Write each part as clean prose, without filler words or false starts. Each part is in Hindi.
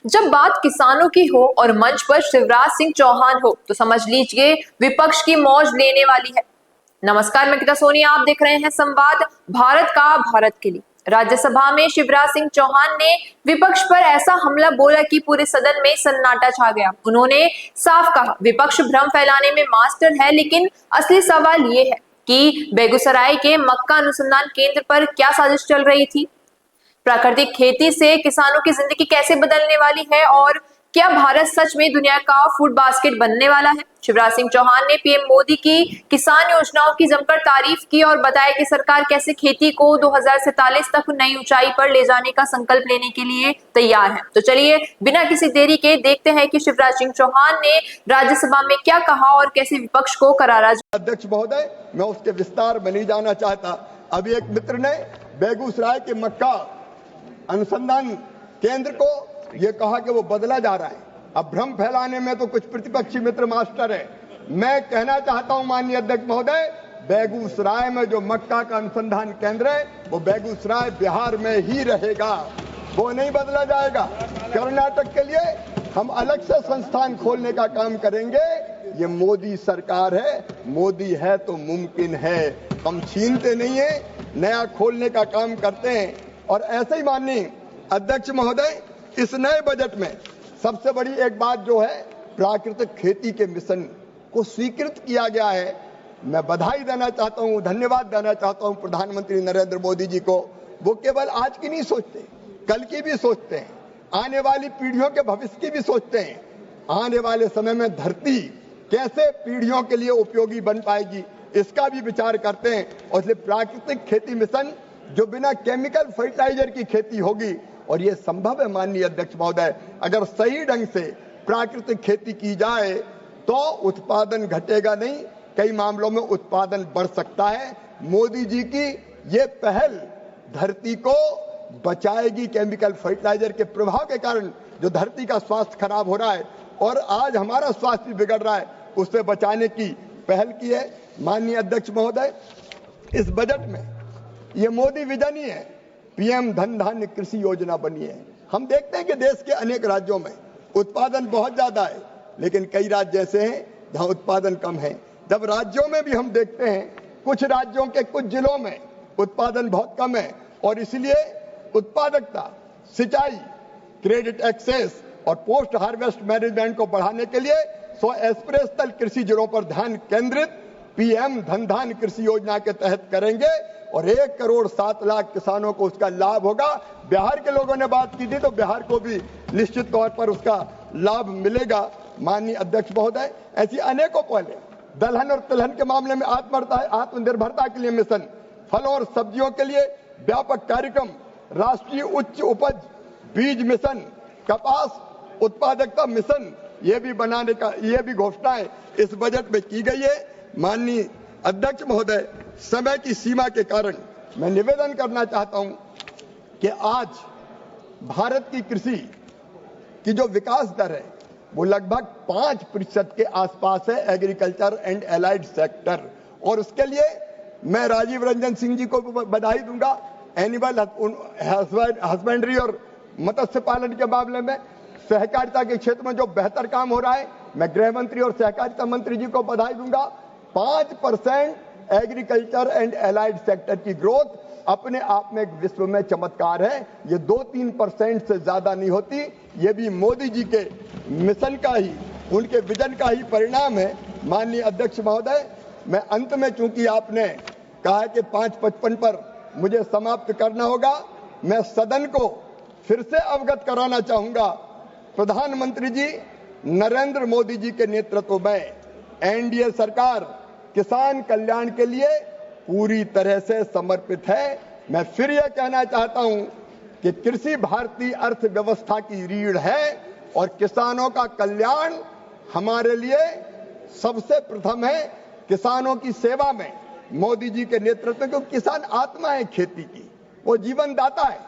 जब बात किसानों की हो और मंच पर शिवराज सिंह चौहान हो तो समझ लीजिए विपक्ष की मौज लेने वाली है। नमस्कार, मैं गीता सोनी, आप देख रहे हैं संवाद भारत का भारत के लिए। राज्यसभा में शिवराज सिंह चौहान ने विपक्ष पर ऐसा हमला बोला कि पूरे सदन में सन्नाटा छा गया। उन्होंने साफ कहा, विपक्ष भ्रम फैलाने में मास्टर है, लेकिन असली सवाल ये है कि बेगूसराय के मक्का अनुसंधान केंद्र पर क्या साजिश चल रही थी। प्राकृतिक खेती से किसानों की जिंदगी कैसे बदलने वाली है और क्या भारत सच में दुनिया का फूड बास्केट बनने वाला है। शिवराज सिंह चौहान ने पीएम मोदी की किसान योजनाओं की जमकर तारीफ की और बताया कि सरकार कैसे खेती को 2047 तक नई ऊंचाई पर ले जाने का संकल्प लेने के लिए तैयार है। तो चलिए बिना किसी देरी के देखते हैं कि शिवराज सिंह चौहान ने राज्यसभा में क्या कहा और कैसे विपक्ष को करारा। अध्यक्ष महोदय, मैं उसके विस्तार में नहीं जाना चाहता। अभी एक मित्र ने बेगूसराय के मक्का अनुसंधान केंद्र को यह कहा कि वो बदला जा रहा है। अब भ्रम फैलाने में तो कुछ प्रतिपक्षी मित्र मास्टर है। मैं कहना चाहता हूं माननीय अध्यक्ष महोदय, बेगूसराय में जो मक्का का अनुसंधान केंद्र है वो बेगूसराय बिहार में ही रहेगा, वो नहीं बदला जाएगा। कर्नाटक के लिए हम अलग से संस्थान खोलने का काम करेंगे। ये मोदी सरकार है, मोदी है तो मुमकिन है, हम छीनते नहीं है, नया खोलने का काम करते हैं। और ऐसे ही माननीय अध्यक्ष महोदय, इस नए बजट में सबसे बड़ी एक बात जो है, प्राकृतिक खेती के मिशन को स्वीकृत किया गया है। मैं बधाई देना चाहता हूं, धन्यवाद देना चाहता हूं प्रधानमंत्री नरेंद्र मोदी जी को। वो केवल आज की नहीं सोचते, कल की भी सोचते हैं, आने वाली पीढ़ियों के भविष्य की भी सोचते हैं। आने वाले समय में धरती कैसे पीढ़ियों के लिए उपयोगी बन पाएगी, इसका भी विचार करते हैं। और इसलिए प्राकृतिक खेती मिशन जो बिना केमिकल फर्टिलाइजर की खेती होगी, और ये संभव है माननीय अध्यक्ष महोदय, अगर सही ढंग से प्राकृतिक खेती की जाए तो उत्पादन घटेगा नहीं, कई मामलों में उत्पादन बढ़ सकता है। मोदी जी की ये पहल धरती को बचाएगी केमिकल फर्टिलाइजर के प्रभाव के कारण जो धरती का स्वास्थ्य खराब हो रहा है और आज हमारा स्वास्थ्य भी बिगड़ रहा है, उससे बचाने की पहल की है। माननीय अध्यक्ष महोदय, इस बजट में ये मोदी विजन ही है, पीएम धन धान्य कृषि योजना बनी है। हम देखते हैं कि देश के अनेक राज्यों में उत्पादन बहुत ज्यादा है, लेकिन कई राज्य ऐसे हैं जहां उत्पादन कम है। जब राज्यों में भी हम देखते हैं, कुछ राज्यों के कुछ जिलों में उत्पादन बहुत कम है, और इसलिए उत्पादकता, सिंचाई, क्रेडिट एक्सेस और पोस्ट हार्वेस्ट मैनेजमेंट को बढ़ाने के लिए 100 एस्पिरेशनल कृषि जिलों पर ध्यान केंद्रित पीएम धन धान्य कृषि योजना के तहत करेंगे और 1 करोड़ 7 लाख किसानों को उसका लाभ होगा। बिहार के लोगों ने बात की थी, तो बिहार को भी निश्चित तौर पर उसका लाभ मिलेगा। माननीय अध्यक्ष महोदय, ऐसी अनेकों पहले दलहन और तिलहन के मामले में आत्मनिर्भरता के लिए मिशन, फलों और सब्जियों के लिए व्यापक कार्यक्रम, राष्ट्रीय उच्च उपज बीज मिशन, कपास उत्पादकता मिशन, ये भी बनाने का ये भी घोषणाएं इस बजट में की गई है। माननीय अध्यक्ष महोदय, समय की सीमा के कारण मैं निवेदन करना चाहता हूं कि आज भारत की कृषि की जो विकास दर है वो लगभग 5% के आसपास है, एग्रीकल्चर एंड एलाइड सेक्टर। और उसके लिए मैं राजीव रंजन सिंह जी को बधाई दूंगा। एनिमल हस्बेंड्री और मत्स्य पालन के मामले में, सहकारिता के क्षेत्र में जो बेहतर काम हो रहा है, मैं गृह मंत्री और सहकारिता मंत्री जी को बधाई दूंगा। 5% एग्रीकल्चर एंड एलाइड सेक्टर की ग्रोथ अपने आप में एक विश्व में चमत्कार है। ये 2-3% से ज्यादा नहीं होती। ये भी मोदी जी के मिशन का ही, उनके विजन का ही परिणाम है। माननीय अध्यक्ष महोदय, मैं अंत में, चूंकि आपने कहा कि 5:55 पर मुझे समाप्त करना होगा, मैं सदन को फिर से अवगत कराना चाहूंगा। प्रधानमंत्री जी नरेंद्र मोदी जी के नेतृत्व में एनडीए सरकार किसान कल्याण के लिए पूरी तरह से समर्पित है। मैं फिर यह कहना चाहता हूं कि कृषि भारतीय अर्थव्यवस्था की रीढ़ है और किसानों का कल्याण हमारे लिए सबसे प्रथम है। किसानों की सेवा में मोदी जी के नेतृत्व में, क्योंकि किसान आत्मा है खेती की, वो जीवन दाता है,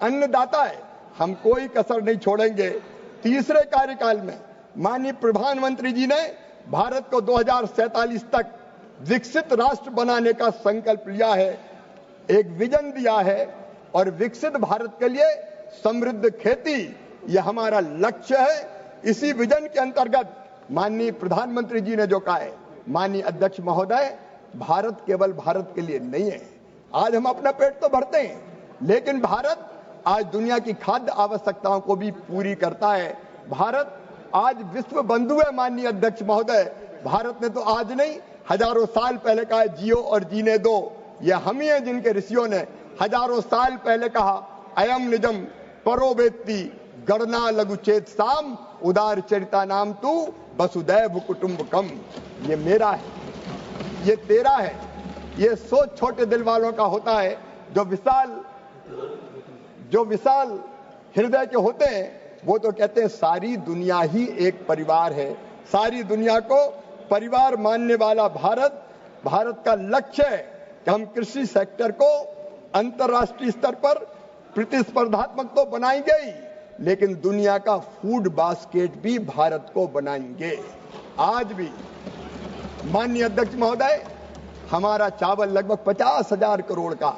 अन्नदाता है, हम कोई कसर नहीं छोड़ेंगे। तीसरे कार्यकाल में माननीय प्रधानमंत्री जी ने भारत को 2047 तक विकसित राष्ट्र बनाने का संकल्प लिया है, एक विजन दिया है, और विकसित भारत के लिए समृद्ध खेती ये हमारा लक्ष्य है। इसी विजन के अंतर्गत माननीय प्रधानमंत्री जी ने जो कहा है, माननीय अध्यक्ष महोदय, भारत केवल भारत के लिए नहीं है। आज हम अपना पेट तो भरते हैं, लेकिन भारत आज दुनिया की खाद्य आवश्यकताओं को भी पूरी करता है। भारत आज विश्व बंधु है। माननीय अध्यक्ष महोदय, भारत ने तो आज नहीं, हजारों साल पहले कहा जियो और जीने दो। ये हम ही हैं जिनके ऋषियों ने हजारों साल पहले कहा, अयम निजम परो वेत्ति गणना लघु चेत साम उदार चरिता नाम तू वसुदैव कुटुंबकम। ये मेरा है, ये तेरा है। ये सोच छोटे दिल वालों का होता है, जो विशाल हृदय के होते हैं। वो तो कहते हैं सारी दुनिया ही एक परिवार है। सारी दुनिया को परिवार मानने वाला भारत का लक्ष्य है कि हम कृषि सेक्टर को अंतर्राष्ट्रीय स्तर पर प्रतिस्पर्धात्मक तो बनाएंगे ही, लेकिन दुनिया का फूड बास्केट भी भारत को बनाएंगे। आज भी माननीय अध्यक्ष महोदय, हमारा चावल लगभग 50,000 करोड़ का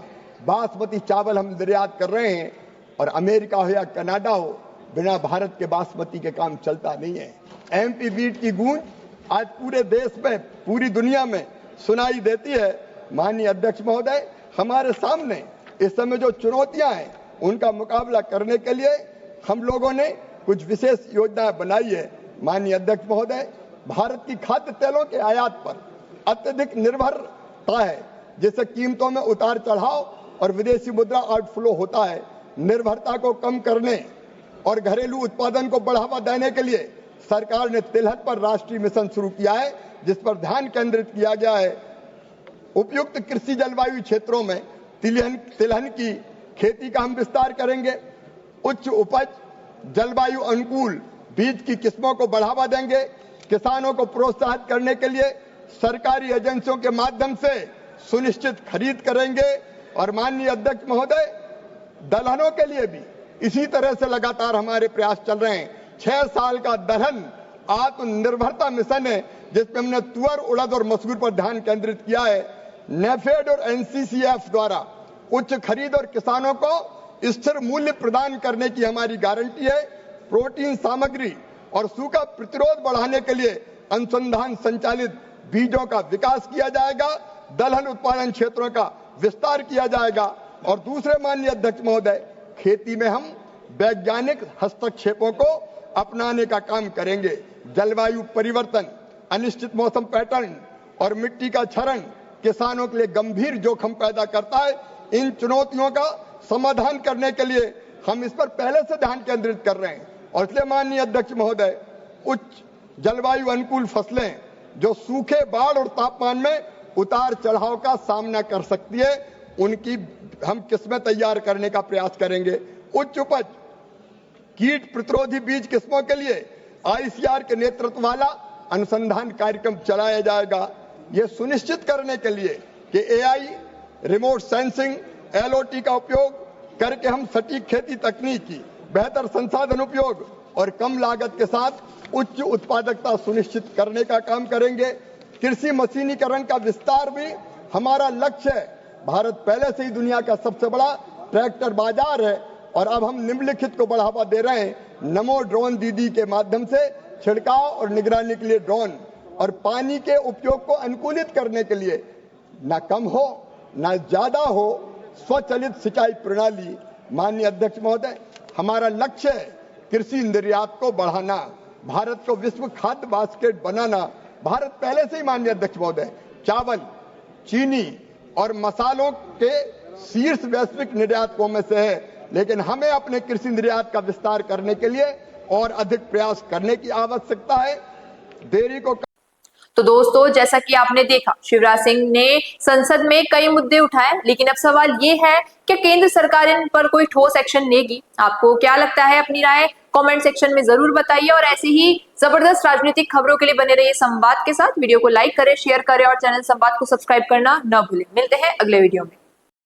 बासमती चावल हम निर्यात कर रहे हैं, और अमेरिका हो या कनाडा हो, बिना भारत के बासमती के काम चलता नहीं है। एमपी बीट की गूंज आज पूरे देश में, पूरी दुनिया में सुनाई देती है। माननीय अध्यक्ष महोदय, हमारे सामने इस समय जो चुनौतियां हैं, उनका मुकाबला करने के लिए हम लोगों ने कुछ विशेष योजनाएं बनाई है। माननीय अध्यक्ष महोदय, भारत की खाद्य तेलों के आयात पर अत्यधिक निर्भरता है, जिससे कीमतों में उतार चढ़ाव और विदेशी मुद्रा आउटफ्लो होता है। निर्भरता को कम करने और घरेलू उत्पादन को बढ़ावा देने के लिए सरकार ने तिलहन पर राष्ट्रीय मिशन शुरू किया है, जिस पर ध्यान केंद्रित किया गया है। उपयुक्त कृषि जलवायु क्षेत्रों में तिलहन की खेती का हम विस्तार करेंगे। उच्च उपज, जलवायु अनुकूल बीज की किस्मों को बढ़ावा देंगे। किसानों को प्रोत्साहित करने के लिए सरकारी एजेंसियों के माध्यम से सुनिश्चित खरीद करेंगे। और माननीय अध्यक्ष महोदय, दलहनों के लिए भी इसी तरह से लगातार हमारे प्रयास चल रहे हैं। 6 साल का दलहन आत्मनिर्भरता मिशन है, जिसमें हमने तुअर, उड़द और मसूर पर ध्यान केंद्रित किया है। नेफेड और एनसीसीएफ द्वारा उच्च खरीद और किसानों को स्थिर मूल्य प्रदान करने की हमारी गारंटी है। प्रोटीन सामग्री और सूखा प्रतिरोध बढ़ाने के लिए अनुसंधान संचालित बीजों का विकास किया जाएगा। दलहन उत्पादन क्षेत्रों का विस्तार किया जाएगा। और दूसरे माननीय अध्यक्ष महोदय, खेती में हम वैज्ञानिक हस्तक्षेपों को अपनाने का काम करेंगे। जलवायु परिवर्तन, अनिश्चित मौसम पैटर्न और मिट्टी का क्षरण किसानों के लिए गंभीर जोखिम पैदा करता है। इन चुनौतियों का समाधान करने के लिए हम इस पर पहले से ध्यान केंद्रित कर रहे हैं। और इसलिए माननीय अध्यक्ष महोदय, उच्च जलवायु अनुकूल फसलें जो सूखे, बाढ़ और तापमान में उतार चढ़ाव का सामना कर सकती है, उनकी हम किस्में तैयार करने का प्रयास करेंगे। उच्च उपज, कीट प्रतिरोधी बीज किस्मों के लिए आईसीआर के नेतृत्व वाला अनुसंधान कार्यक्रम चलाया जाएगा। यह सुनिश्चित करने के लिए कि एआई, रिमोट सेंसिंग, एलओटी का उपयोग करके हम सटीक खेती तकनीकी, बेहतर संसाधन उपयोग और कम लागत के साथ उच्च उत्पादकता सुनिश्चित करने का काम करेंगे। कृषि मशीनीकरण का विस्तार भी हमारा लक्ष्य है। भारत पहले से ही दुनिया का सबसे बड़ा ट्रैक्टर बाजार है, और अब हम निम्नलिखित को बढ़ावा दे रहे हैं। नमो ड्रोन दीदी के माध्यम से छिड़काव और निगरानी के लिए ड्रोन, और पानी के उपयोग को अनुकूलित करने के लिए न कम हो न ज्यादा हो स्वचालित सिंचाई प्रणाली। माननीय अध्यक्ष महोदय, हमारा लक्ष्य है कृषि निर्यात को बढ़ाना, भारत को विश्व खाद्य बास्केट बनाना। भारत पहले से ही माननीय अध्यक्ष महोदय चावल, चीनी और मसालों के शीर्ष वैश्विक निर्यातकों में से है, लेकिन हमें अपने कृषि निर्यात का विस्तार करने के लिए और अधिक प्रयास करने की आवश्यकता है। देरी को तो दोस्तों, जैसा कि आपने देखा, शिवराज सिंह ने संसद में कई मुद्दे उठाए, लेकिन अब सवाल ये है कि केंद्र सरकार इन पर कोई ठोस एक्शन लेगी। आपको क्या लगता है? अपनी राय कमेंट सेक्शन में जरूर बताइए, और ऐसी ही जबरदस्त राजनीतिक खबरों के लिए बने रहिए संवाद के साथ। वीडियो को लाइक करें, शेयर करें और चैनल संवाद को सब्सक्राइब करना न भूलें। मिलते हैं अगले वीडियो में।